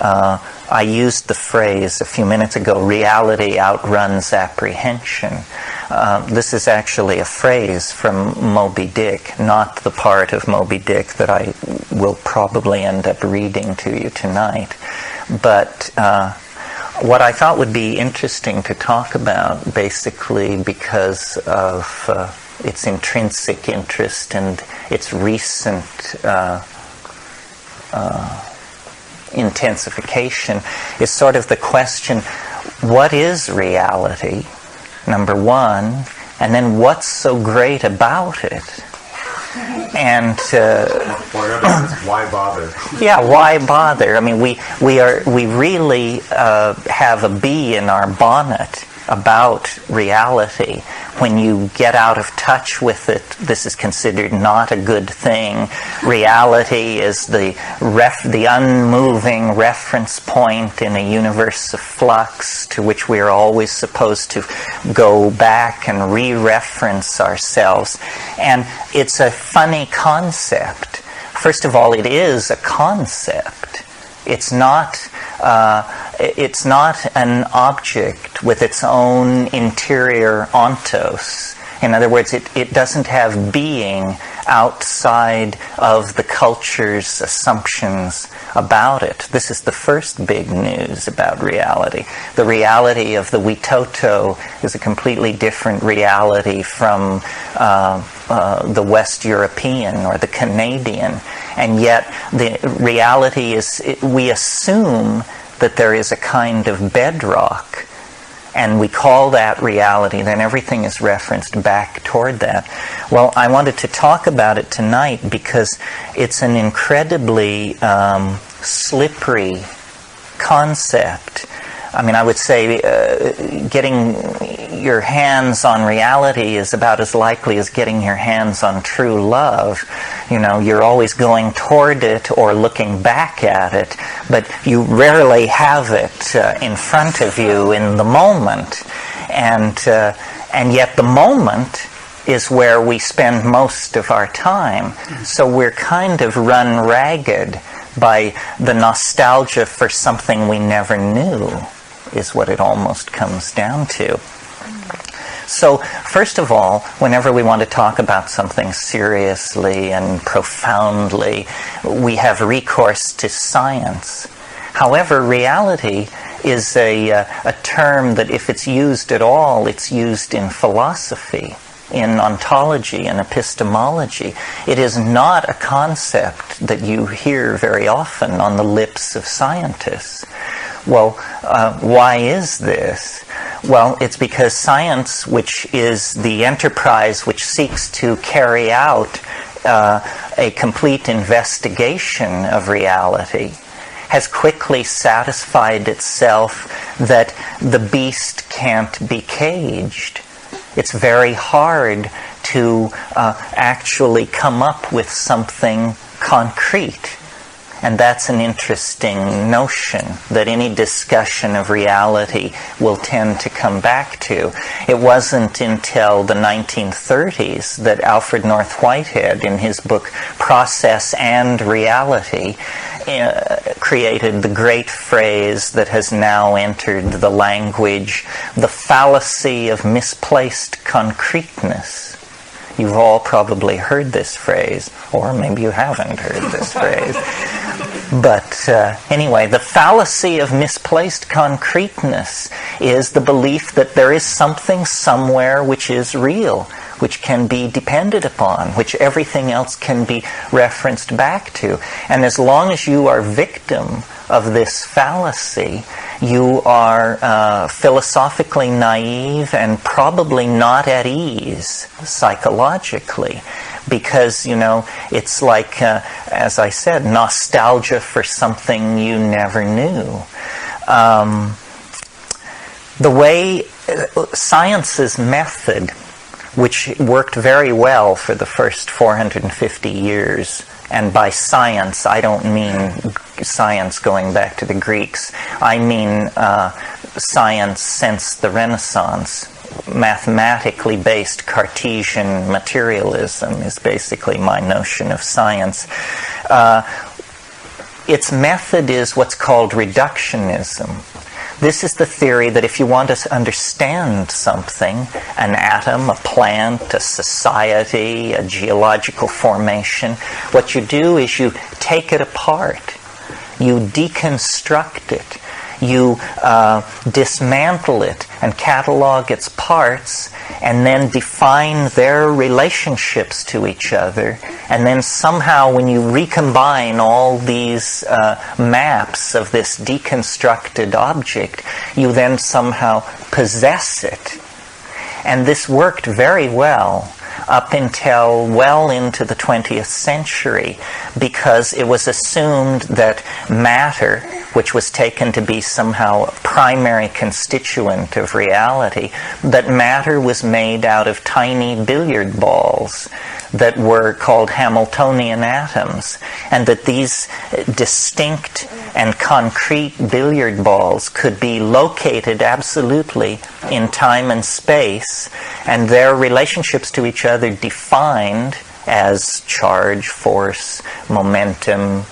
I used the phrase a few minutes ago, reality outruns apprehension. This is actually a phrase from Moby Dick, not the part of Moby Dick that I will probably end up reading to you tonight. But what I thought would be interesting to talk about, basically because of its intrinsic interest and its recent intensification, is sort of the question, what is reality, number one, and then what's so great about it? And why bother? Yeah, why bother? I mean, we really have a bee in our bonnet about reality. When you get out of touch with it, this is considered not a good thing. Reality is the unmoving reference point in a universe of flux to which we are always supposed to go back and re-reference ourselves. And it's a funny concept. First of all, it is a concept. It's not an object with its own interior ontos. In other words, it doesn't have being outside of the culture's assumptions about it. This is the first big news about reality. The reality of the Witoto is a completely different reality from the West European or the Canadian. And yet the reality is, we assume that there is a kind of bedrock, and we call that reality, then everything is referenced back toward that. Well, I wanted to talk about it tonight because it's an incredibly slippery concept. I mean, I would say getting your hands on reality is about as likely as getting your hands on true love. You know, you're always going toward it or looking back at it, but you rarely have it in front of you in the moment. And yet the moment is where we spend most of our time. So we're kind of run ragged by the nostalgia for something we never knew, is what it almost comes down to. So, first of all, whenever we want to talk about something seriously and profoundly, we have recourse to science. However, reality is a term that, if it's used at all, it's used in philosophy, in ontology and epistemology. It is not a concept that you hear very often on the lips of scientists. Well, why is this? Well, it's because science, which is the enterprise which seeks to carry out a complete investigation of reality, has quickly satisfied itself that the beast can't be caged. It's very hard to actually come up with something concrete. And that's an interesting notion that any discussion of reality will tend to come back to. It wasn't until the 1930s that Alfred North Whitehead, in his book Process and Reality, created the great phrase that has now entered the language, the fallacy of misplaced concreteness. You've all probably heard this phrase, or maybe you haven't heard this phrase. But anyway, the fallacy of misplaced concreteness is the belief that there is something somewhere which is real, which can be depended upon, which everything else can be referenced back to. And as long as you are victim of this fallacy, you are philosophically naive and probably not at ease psychologically. Because, you know, it's like, as I said, nostalgia for something you never knew. The way science's method, which worked very well for the first 450 years, and by science, I don't mean science going back to the Greeks. I mean science since the Renaissance. Mathematically based Cartesian materialism is basically my notion of science. its method is what's called reductionism. This is the theory that if you want to understand something, an atom, a plant, a society, a geological formation, what you do is you take it apart. You deconstruct it. You dismantle it and catalog its parts, and then define their relationships to each other. And then somehow when you recombine all these maps of this deconstructed object, you then somehow possess it. And this worked very well up until well into the 20th century, because it was assumed that matter, which was taken to be somehow a primary constituent of reality, that matter was made out of tiny billiard balls that were called Hamiltonian atoms, and that these distinct and concrete billiard balls could be located absolutely in time and space, and their relationships to each other defined as charge, force, momentum,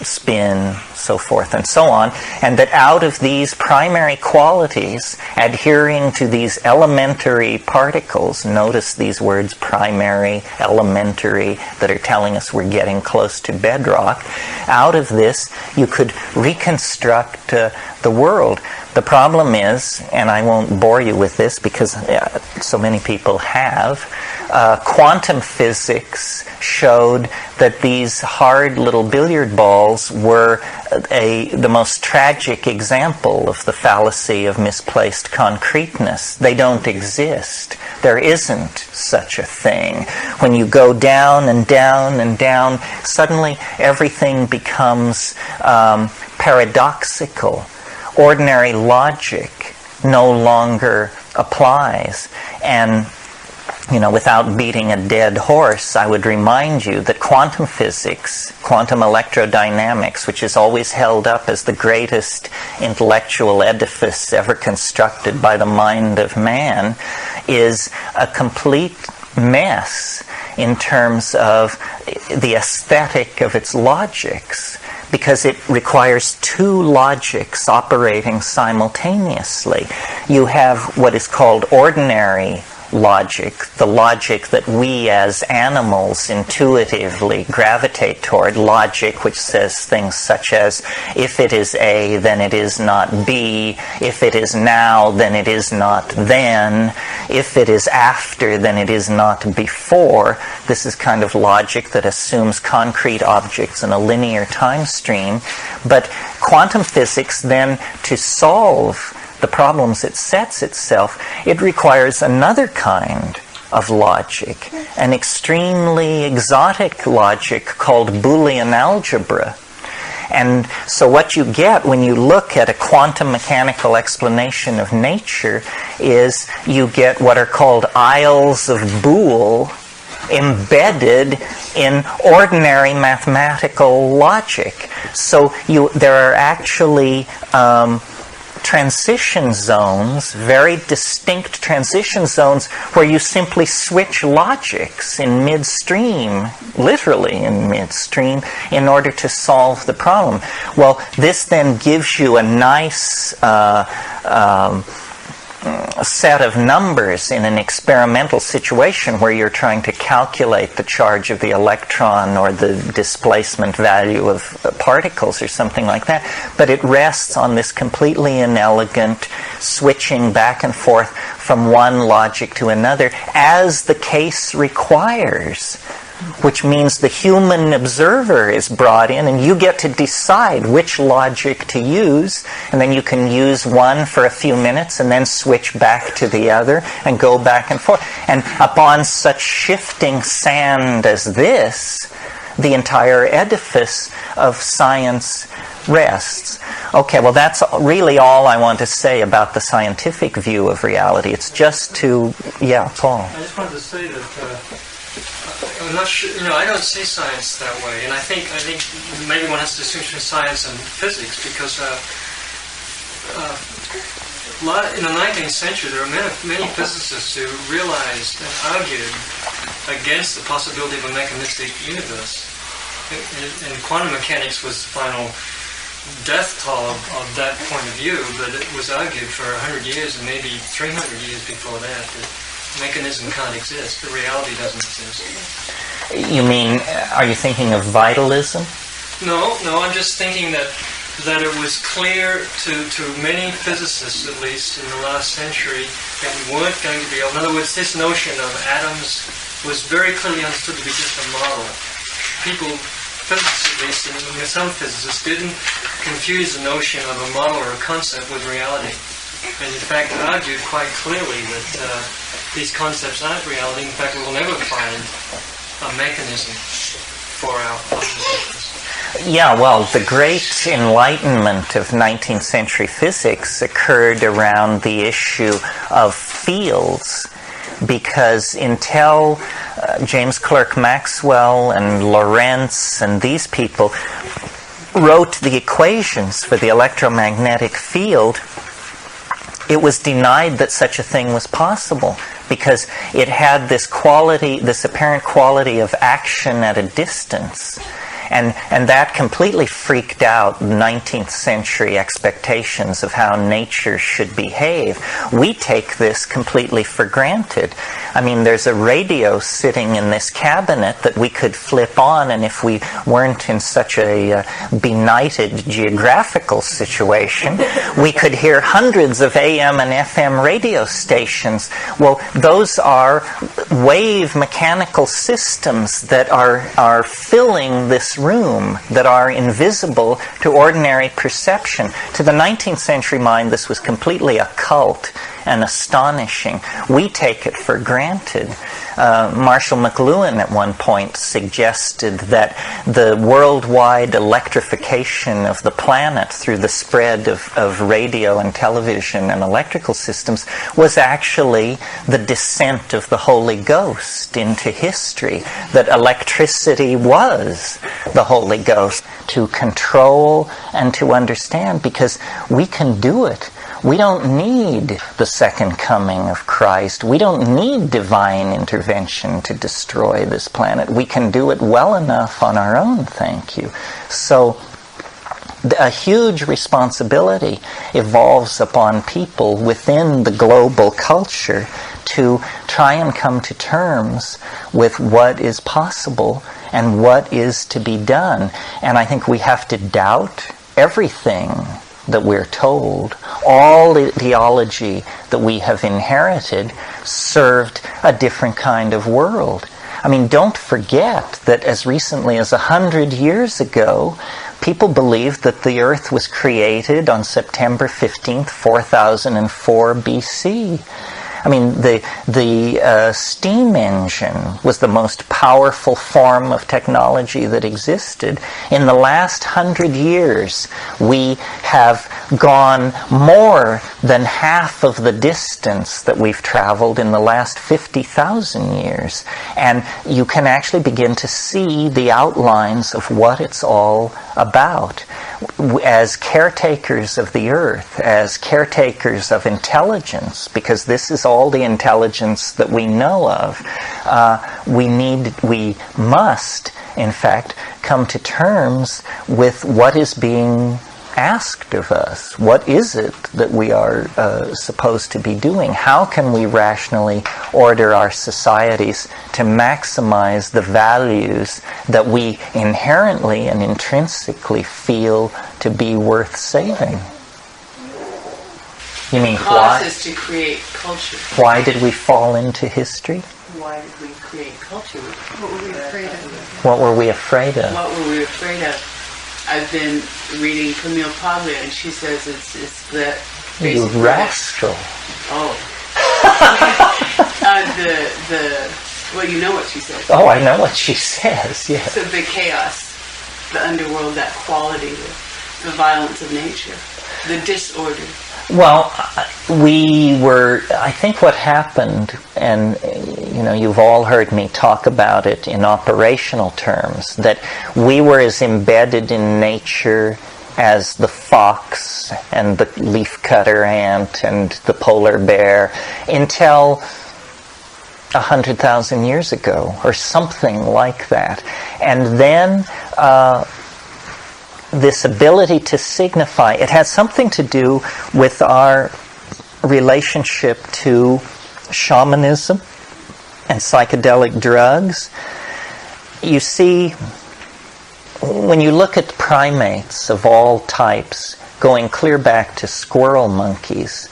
spin, so forth and so on, and that out of these primary qualities, adhering to these elementary particles, notice these words primary, elementary, that are telling us we're getting close to bedrock, out of this you could reconstruct the world. The problem is, and I won't bore you with this because so many people have, quantum physics showed that these hard little billiard balls were the most tragic example of the fallacy of misplaced concreteness. They don't exist. There isn't such a thing. When you go down and down and down, suddenly everything becomes paradoxical. Ordinary logic no longer applies. And without beating a dead horse, I would remind you that quantum physics, quantum electrodynamics, which is always held up as the greatest intellectual edifice ever constructed by the mind of man, is a complete mess in terms of the aesthetic of its logics, because it requires two logics operating simultaneously. You have what is called ordinary logic, the logic that we as animals intuitively gravitate toward, logic which says things such as, if it is A, then it is not B, if it is now, then it is not then, if it is after, then it is not before. This is kind of logic that assumes concrete objects in a linear time stream. But quantum physics then, to solve the problems it sets itself, it requires another kind of logic, an extremely exotic logic called Boolean algebra. And so what you get when you look at a quantum mechanical explanation of nature is you get what are called aisles of Boole embedded in ordinary mathematical logic. So there are actually transition zones, very distinct transition zones, where you simply switch logics in midstream, literally in midstream, in order to solve the problem. Well, this then gives you a nice set of numbers in an experimental situation where you're trying to calculate the charge of the electron or the displacement value of particles or something like that. But it rests on this completely inelegant switching back and forth from one logic to another as the case requires, which means the human observer is brought in and you get to decide which logic to use, and then you can use one for a few minutes and then switch back to the other and go back and forth. And upon such shifting sand as this, the entire edifice of science rests. Okay, well that's really all I want to say about the scientific view of reality. It's just to, yeah, Paul. I just wanted to say that I'm not sure, I don't see science that way, and I think maybe one has to distinguish between science and physics, because in the 19th century there were many physicists who realized and argued against the possibility of a mechanistic universe. and quantum mechanics was the final death toll of that point of view, but it was argued for 100 years and maybe 300 years before that mechanism can't exist, the reality doesn't exist. You mean, are you thinking of vitalism? No, I'm just thinking that it was clear to many physicists, at least in the last century, that we weren't going to be able... In other words, this notion of atoms was very clearly understood to be just a model. People, physicists at least, and some physicists, didn't confuse the notion of a model or a concept with reality. And in fact argued quite clearly that these concepts aren't reality. In fact, we will never find a mechanism for our observations. Yeah, well, the great enlightenment of 19th century physics occurred around the issue of fields, because until James Clerk Maxwell and Lorentz and these people wrote the equations for the electromagnetic field, it was denied that such a thing was possible, because it had this quality, this apparent quality of action at a distance. And that completely freaked out 19th century expectations of how nature should behave. We take this completely for granted. I mean, there's a radio sitting in this cabinet that we could flip on, and if we weren't in such a benighted geographical situation, we could hear hundreds of AM and FM radio stations. Well, those are wave mechanical systems that are filling this room, that are invisible to ordinary perception. To the 19th century mind, this was completely occult and astonishing. We take it for granted. Marshall McLuhan at one point suggested that the worldwide electrification of the planet through the spread of radio and television and electrical systems was actually the descent of the Holy Ghost into history, that electricity was the Holy Ghost to control and to understand, because we can do it. We don't need the second coming of Christ. We don't need divine intervention to destroy this planet. We can do it well enough on our own, thank you. So a huge responsibility evolves upon people within the global culture to try and come to terms with what is possible and what is to be done. And I think we have to doubt everything that we're told. All the theology that we have inherited served a different kind of world. I mean, don't forget that as recently as 100 years ago, people believed that the earth was created on September 15th, 4004 BC. I mean, the steam engine was the most powerful form of technology that existed. In the last 100 years, we have gone more than half of the distance that we've traveled in the last 50,000 years. And you can actually begin to see the outlines of what it's all about. As caretakers of the earth, as caretakers of intelligence, because this is all the intelligence that we know of, we must, in fact, come to terms with what is being asked of us. What is it that we are supposed to be doing? How can we rationally order our societies to maximize the values that we inherently and intrinsically feel to be worth saving? You mean why? Causes to create culture. Why did we fall into history? Why did we create culture? What were we afraid of? What were we afraid of? What were we afraid of? I've been reading Camille Paglia, and she says it's that. You rascal. Oh. Well, you know what she says. Oh, I know what she says, yes. So the chaos, the underworld, that quality, the violence of nature, the disorder. Well, I think what happened, and you've all heard me talk about it in operational terms, that we were as embedded in nature as the fox and the leafcutter ant and the polar bear until 100,000 years ago, or something like that. And then this ability to signify, it has something to do with our relationship to shamanism and psychedelic drugs. You see, when you look at primates of all types, going clear back to squirrel monkeys,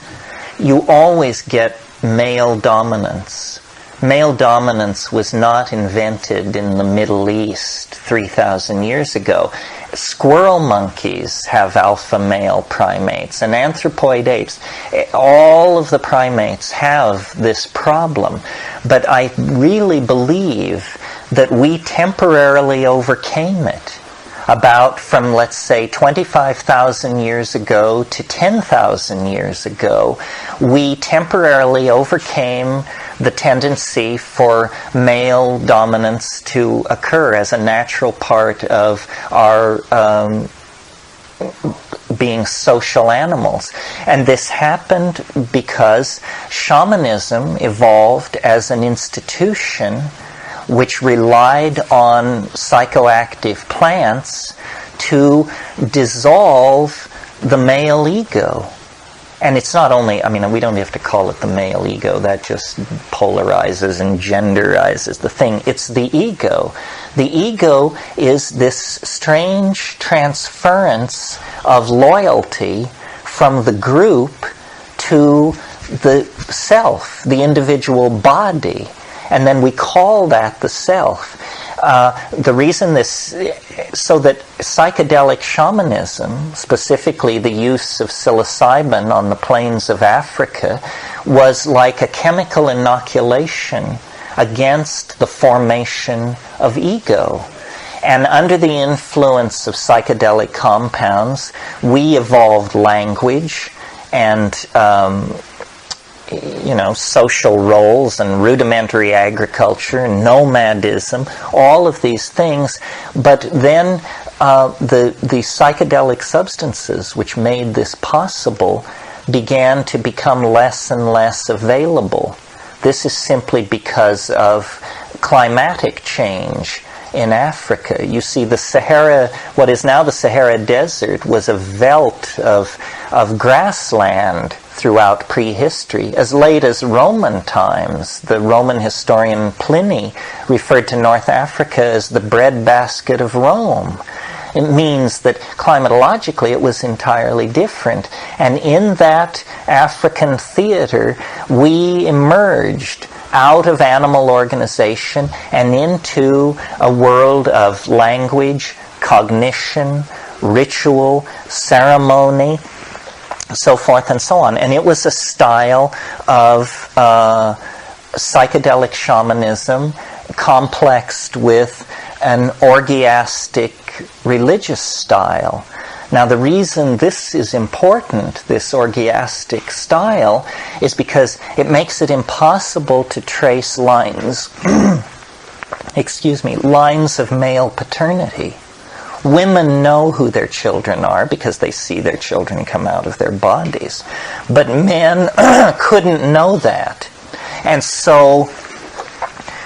you always get male dominance. Male dominance was not invented in the Middle East 3,000 years ago. Squirrel monkeys have alpha male primates, and anthropoid apes. All of the primates have this problem. But I really believe that we temporarily overcame it. About from, let's say, 25,000 years ago to 10,000 years ago, we temporarily overcame the tendency for male dominance to occur as a natural part of our being social animals. And this happened because shamanism evolved as an institution which relied on psychoactive plants to dissolve the male ego. And it's not only, I mean, we don't have to call it the male ego, that just polarizes and genderizes the thing. It's the ego. The ego is this strange transference of loyalty from the group to the self, the individual body. And then we call that the self. The reason this, so that psychedelic shamanism, specifically the use of psilocybin on the plains of Africa, was like a chemical inoculation against the formation of ego. And under the influence of psychedelic compounds, we evolved language and social roles and rudimentary agriculture, nomadism, all of these things. But then the psychedelic substances which made this possible began to become less and less available. This is simply because of climatic change in Africa. You see, the Sahara, what is now the Sahara Desert, was a veldt of grassland throughout prehistory. As late as Roman times, the Roman historian Pliny referred to North Africa as the breadbasket of Rome. It means that climatologically it was entirely different. And in that African theater, we emerged out of animal organization and into a world of language, cognition, ritual, ceremony, so forth and so on. And it was a style of psychedelic shamanism complexed with an orgiastic religious style. Now, the reason this is important, this orgiastic style, is because it makes it impossible to trace lines, lines of male paternity. Women know who their children are because they see their children come out of their bodies. But men couldn't know that. And so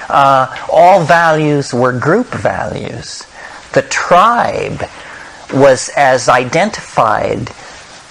all values were group values. The tribe was as identified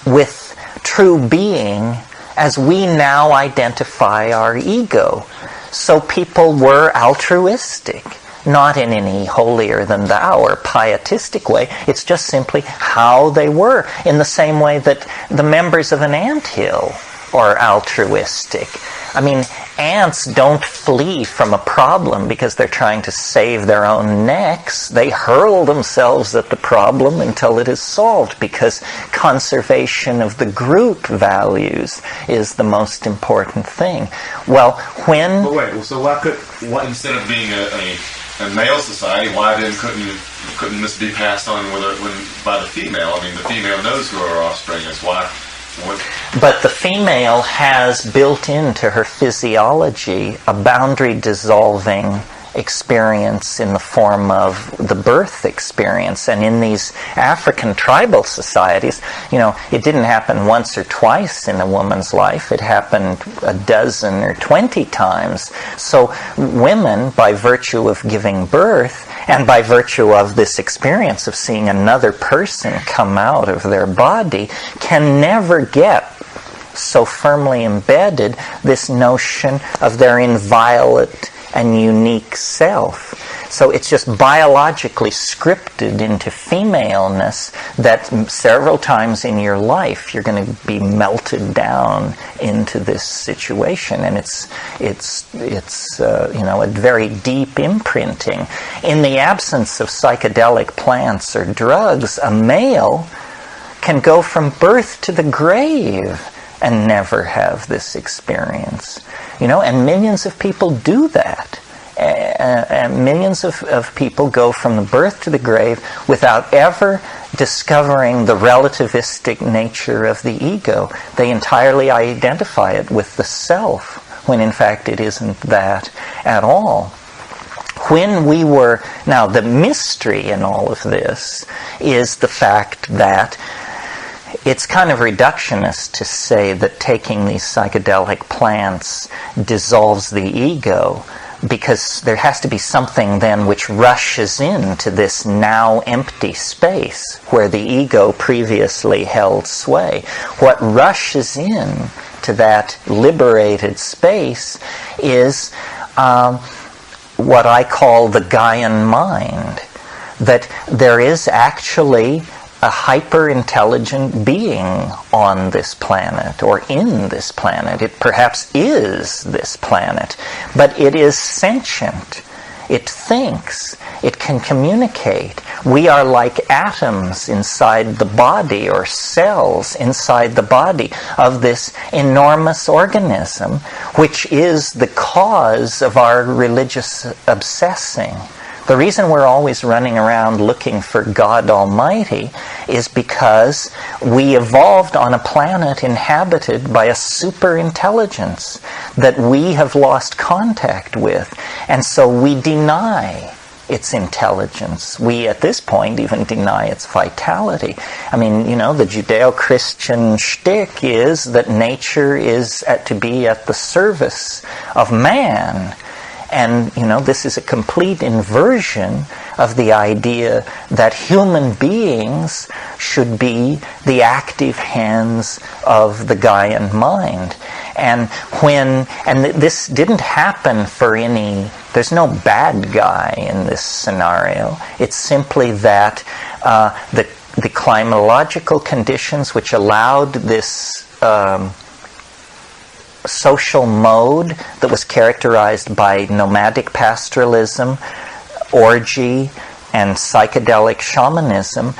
with true being as we now identify our ego. So people were altruistic, not in any holier-than-thou or pietistic way. It's just simply how they were, in the same way that the members of an anthill are altruistic. I mean, ants don't flee from a problem because they're trying to save their own necks. They hurl themselves at the problem until it is solved, because conservation of the group values is the most important thing. Well, when... But wait, so why instead of being a male society, why then couldn't this be passed on by the female? I mean, the female knows who her offspring is. Why? But the female has built into her physiology a boundary-dissolving experience in the form of the birth experience. And in these African tribal societies, it didn't happen once or twice in a woman's life. It happened a dozen or 20 times. So women, by virtue of giving birth, and by virtue of this experience of seeing another person come out of their body, can never get so firmly embedded this notion of their inviolate and unique self. So it's just biologically scripted into femaleness that several times in your life you're going to be melted down into this situation, and it's a very deep imprinting. In the absence of psychedelic plants or drugs, a male can go from birth to the grave and never have this experience. And millions of people do that. And millions of people go from the birth to the grave without ever discovering the relativistic nature of the ego. They entirely identify it with the self, when in fact it isn't that at all. Now the mystery in all of this is the fact that it's kind of reductionist to say that taking these psychedelic plants dissolves the ego, because there has to be something then which rushes into this now empty space where the ego previously held sway. What rushes in to that liberated space is what I call the Gaian mind, that there is actually a hyper-intelligent being on this planet, or in this planet. It perhaps is this planet, but it is sentient. It thinks. It can communicate. We are like atoms inside the body, or cells inside the body of this enormous organism, which is the cause of our religious obsessing. The reason we're always running around looking for God Almighty is because we evolved on a planet inhabited by a super intelligence that we have lost contact with. And so we deny its intelligence. We, at this point, even deny its vitality. I mean, the Judeo-Christian shtick is that nature is to be at the service of man. And, this is a complete inversion of the idea that human beings should be the active hands of the Gaian mind. And this didn't happen for there's no bad guy in this scenario. It's simply that the climatological conditions which allowed this social mode that was characterized by nomadic pastoralism, orgy, and psychedelic shamanism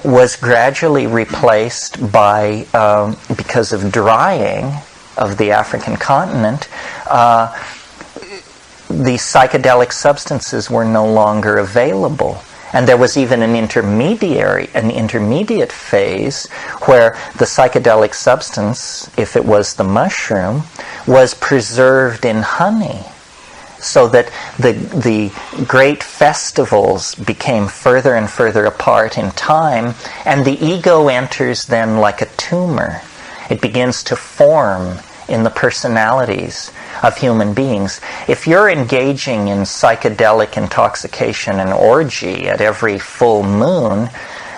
was gradually replaced by, because of drying of the African continent, the psychedelic substances were no longer available. And there was even an intermediate phase where the psychedelic substance, if it was the mushroom, was preserved in honey, so that the great festivals became further and further apart in time, and the ego enters then like a tumor. It begins to form in the personalities of human beings. If you're engaging in psychedelic intoxication and orgy at every full moon,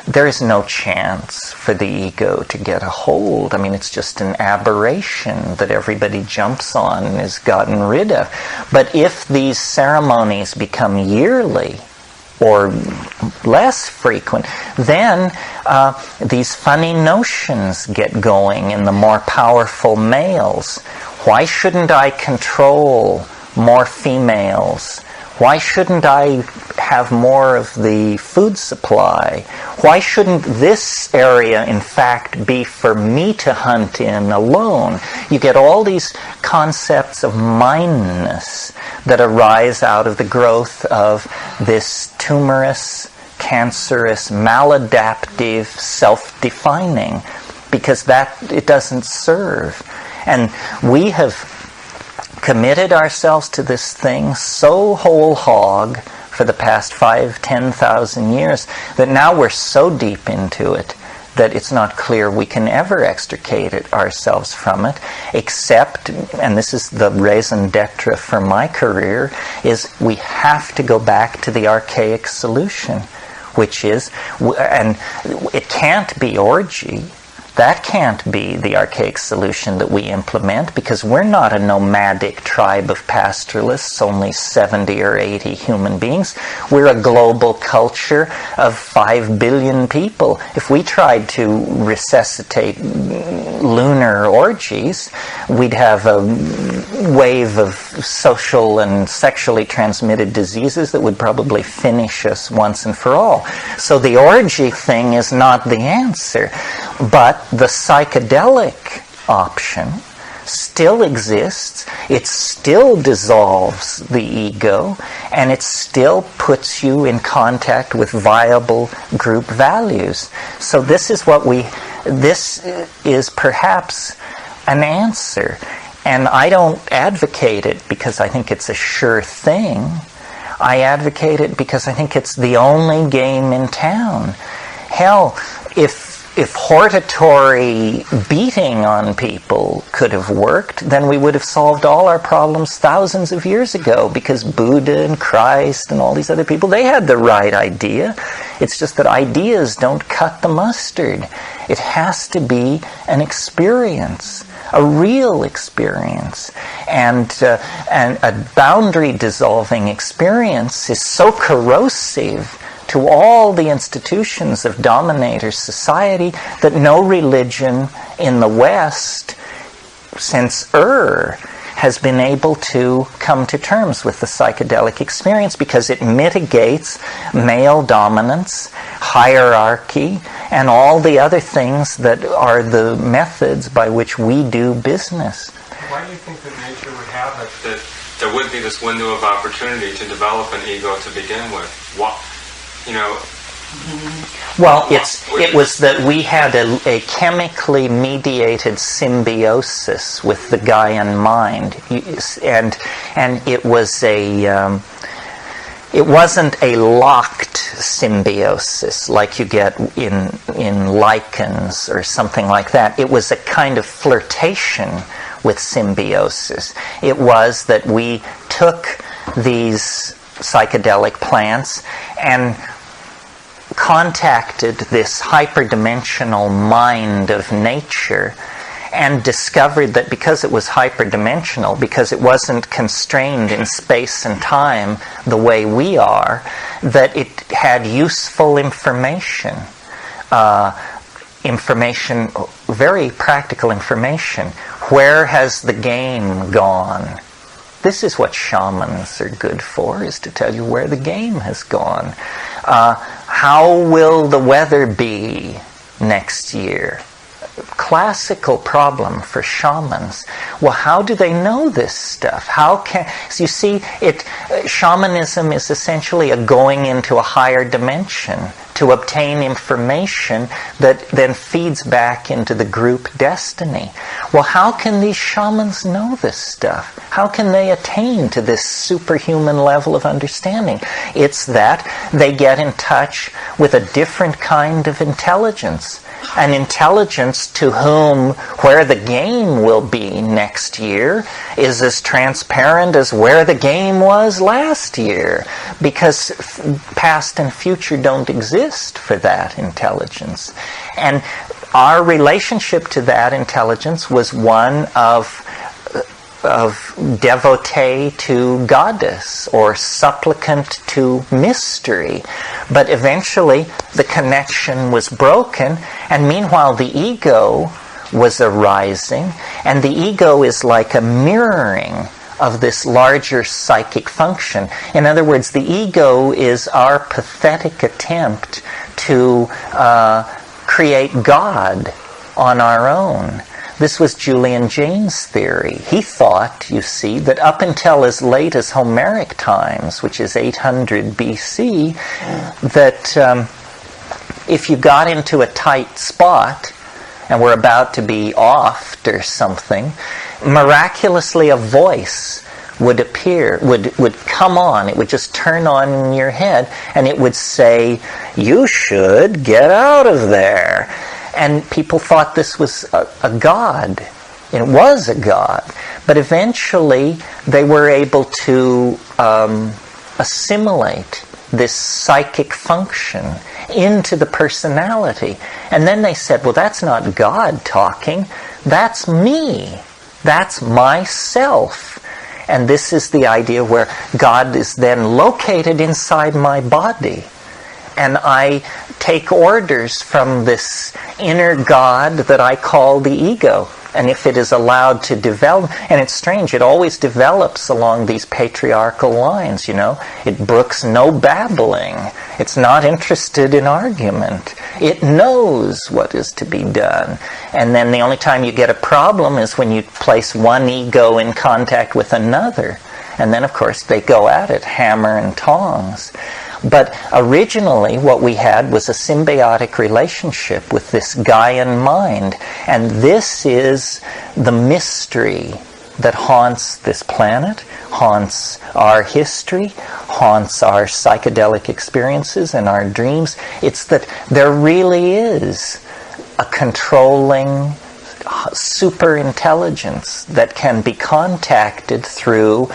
there is no chance for the ego to get a hold. I mean, it's just an aberration that everybody jumps on and is gotten rid of. But if these ceremonies become yearly or less frequent, then these funny notions get going in the more powerful males. Why shouldn't I control more females? Why shouldn't I have more of the food supply? Why shouldn't this area, in fact, be for me to hunt in alone? You get all these concepts of mindness that arise out of the growth of this tumorous, cancerous, maladaptive self-defining, because that it doesn't serve. And we have committed ourselves to this thing so whole hog for the past 5,000-10,000 years that now we're so deep into it that it's not clear we can ever extricate ourselves from it, except, and this is the raison d'etre for my career, is we have to go back to the archaic solution, which is, and it can't be orgy. That can't be the archaic solution that we implement, because we're not a nomadic tribe of pastoralists, only 70 or 80 human beings. We're a global culture of 5 billion people. If we tried to resuscitate lunar orgies, we'd have a wave of social and sexually transmitted diseases that would probably finish us once and for all. So the orgy thing is not the answer. But the psychedelic option still exists, it still dissolves the ego, and it still puts you in contact with viable group values. So this is perhaps an answer. And I don't advocate it because I think it's a sure thing. I advocate it because I think it's the only game in town. Hell, if hortatory beating on people could have worked, then we would have solved all our problems thousands of years ago, because Buddha and Christ and all these other people, they had the right idea. It's just that ideas don't cut the mustard. It has to be an experience, a real experience. And a boundary-dissolving experience is so corrosive to all the institutions of dominator society that no religion in the West since has been able to come to terms with the psychedelic experience, because it mitigates male dominance, hierarchy, and all the other things that are the methods by which we do business. Why do you think that nature would have it that there would be this window of opportunity to develop an ego to begin with? What? Well, it was that we had a chemically mediated symbiosis with the Gaian mind, and it was it wasn't a locked symbiosis like you get in lichens or something like that. It was a kind of flirtation with symbiosis. It was that we took these psychedelic plants and contacted this hyperdimensional mind of nature, and discovered that because it was hyperdimensional, because it wasn't constrained in space and time the way we are, that it had useful information, very practical information. Where has the game gone? This is what shamans are good for, is to tell you where the game has gone. How will the weather be next year? Classical problem for shamans. Well, how do they know this stuff? So you see, shamanism is essentially a going into a higher dimension to obtain information that then feeds back into the group destiny. Well, how can these shamans know this stuff? How can they attain to this superhuman level of understanding? It's that they get in touch with a different kind of intelligence. An intelligence to whom where the game will be next year is as transparent as where the game was last year, because past and future don't exist for that intelligence. And our relationship to that intelligence was one of devotee to goddess, or supplicant to mystery. But eventually the connection was broken, and meanwhile the ego was arising, and the ego is like a mirroring of this larger psychic function. In other words, the ego is our pathetic attempt to create God on our own. This was Julian Jaynes' theory. He thought, you see, that up until as late as Homeric times, which is 800 BC, that if you got into a tight spot and were about to be offed or something, miraculously a voice would appear, would come on. It would just turn on in your head, and it would say, "You should get out of there." And people thought this was a god. It was a god. But eventually they were able to assimilate this psychic function into the personality. And then they said, well, that's not God talking. That's me. That's myself. And this is the idea where God is then located inside my body. And I take orders from this inner God that I call the ego. And if it is allowed to develop, and it's strange, it always develops along these patriarchal lines, you know. It brooks no babbling. It's not interested in argument. It knows what is to be done. And then the only time you get a problem is when you place one ego in contact with another. And then, of course, they go at it, hammer and tongs. But originally what we had was a symbiotic relationship with this Gaian mind. And this is the mystery that haunts this planet, haunts our history, haunts our psychedelic experiences and our dreams. It's that there really is a controlling super intelligence that can be contacted through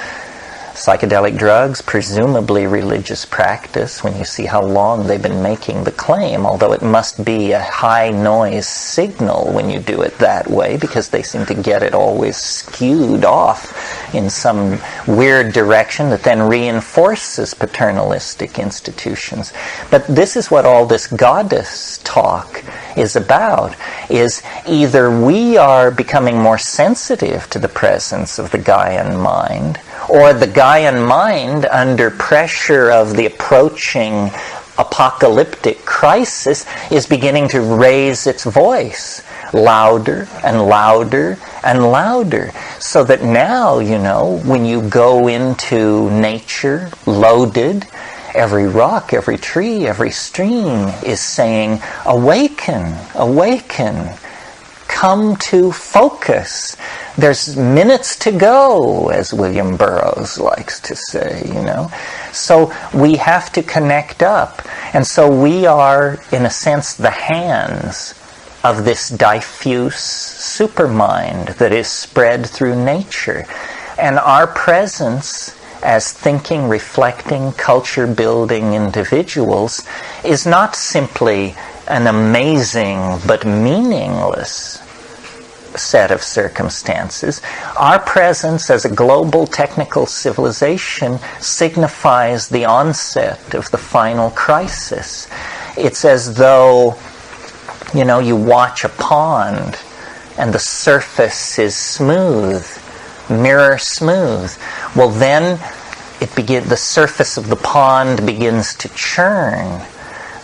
psychedelic drugs, presumably religious practice, when you see how long they've been making the claim, although it must be a high noise signal when you do it that way, because they seem to get it always skewed off in some weird direction that then reinforces paternalistic institutions. But this is what all this goddess talk is about, is either we are becoming more sensitive to the presence of the Gaian mind, or the Gaian mind, under pressure of the approaching apocalyptic crisis, is beginning to raise its voice louder and louder and louder. So that now, you know, when you go into nature loaded, every rock, every tree, every stream is saying, awaken, awaken, come to focus. There's minutes to go, as William Burroughs likes to say, you know. So we have to connect up. And so we are, in a sense, the hands of this diffuse supermind that is spread through nature. And our presence as thinking, reflecting, culture-building individuals is not simply an amazing but meaningless set of circumstances. Our presence as a global technical civilization signifies the onset of the final crisis. It's as though, you know, you watch a pond and the surface is smooth, mirror smooth. Well, then the surface of the pond begins to churn.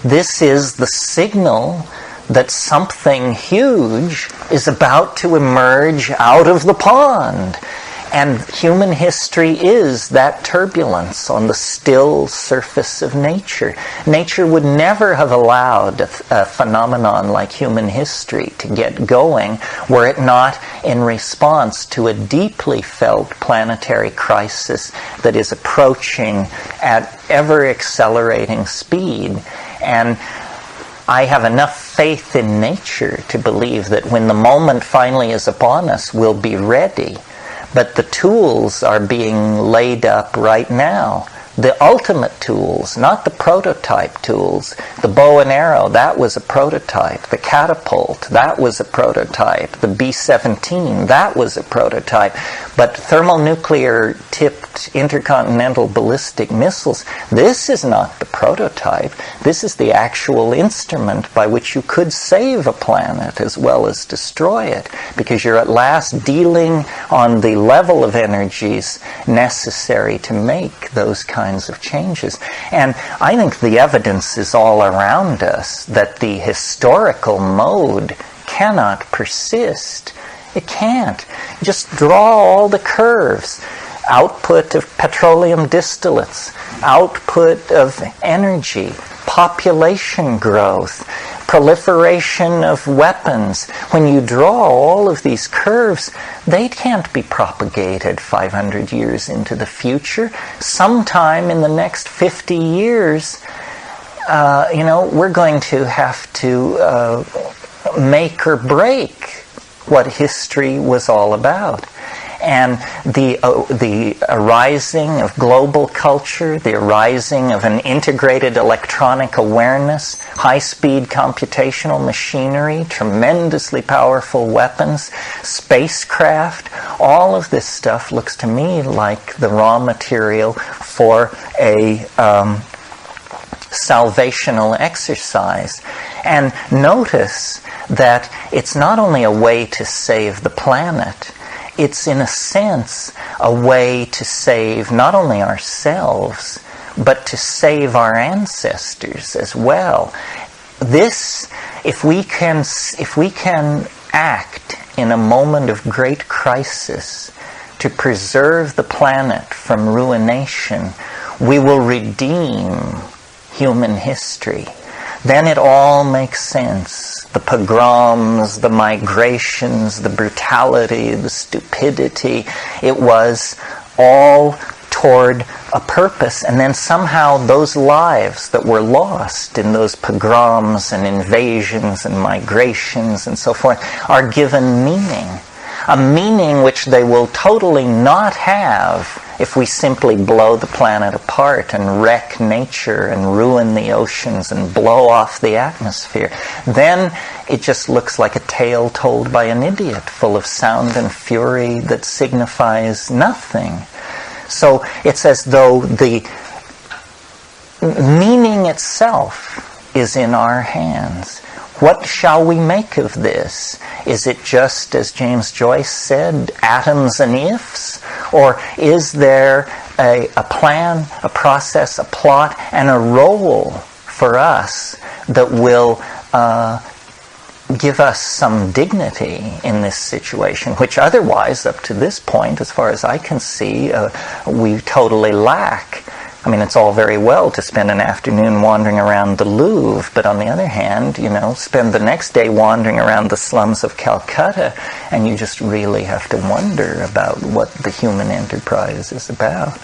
This is the signal that something huge is about to emerge out of the pond. And human history is that turbulence on the still surface of nature. Nature would never have allowed a phenomenon like human history to get going were it not in response to a deeply felt planetary crisis that is approaching at ever-accelerating speed. And I have enough faith in nature to believe that when the moment finally is upon us, we'll be ready. But the tools are being laid up right now. The ultimate tools, not the prototype tools. The bow and arrow, that was a prototype. The catapult, that was a prototype. The B-17, that was a prototype. But thermonuclear tipped intercontinental ballistic missiles, this is not the prototype. This is the actual instrument by which you could save a planet as well as destroy it, because you're at last dealing on the level of energies necessary to make those kinds of changes. And I think the evidence is all around us that the historical mode cannot persist. It can't. Just draw all the curves. Output of petroleum distillates, output of energy, population growth, proliferation of weapons. When you draw all of these curves, they can't be propagated 500 years into the future. Sometime in the next 50 years, we're going to have to make or break what history was all about. And the arising of global culture, the arising of an integrated electronic awareness, high-speed computational machinery, tremendously powerful weapons, spacecraft, all of this stuff looks to me like the raw material for a salvational exercise. And notice that it's not only a way to save the planet, it's in a sense a way to save not only ourselves, but to save our ancestors as well. This, if we can act in a moment of great crisis to preserve the planet from ruination, we will redeem human history. Then it all makes sense. The pogroms, the migrations, the brutality, the stupidity, it was all toward a purpose. And then somehow those lives that were lost in those pogroms and invasions and migrations and so forth are given meaning. A meaning which they will totally not have if we simply blow the planet apart and wreck nature and ruin the oceans and blow off the atmosphere. Then it just looks like a tale told by an idiot, full of sound and fury that signifies nothing. So it's as though the meaning itself is in our hands. What shall we make of this? Is it just, as James Joyce said, atoms and ifs? Or is there a plan, a process, a plot, and a role for us that will give us some dignity in this situation, which otherwise, up to this point, as far as I can see, we totally lack. I mean, it's all very well to spend an afternoon wandering around the Louvre, but on the other hand, spend the next day wandering around the slums of Calcutta, and you just really have to wonder about what the human enterprise is about.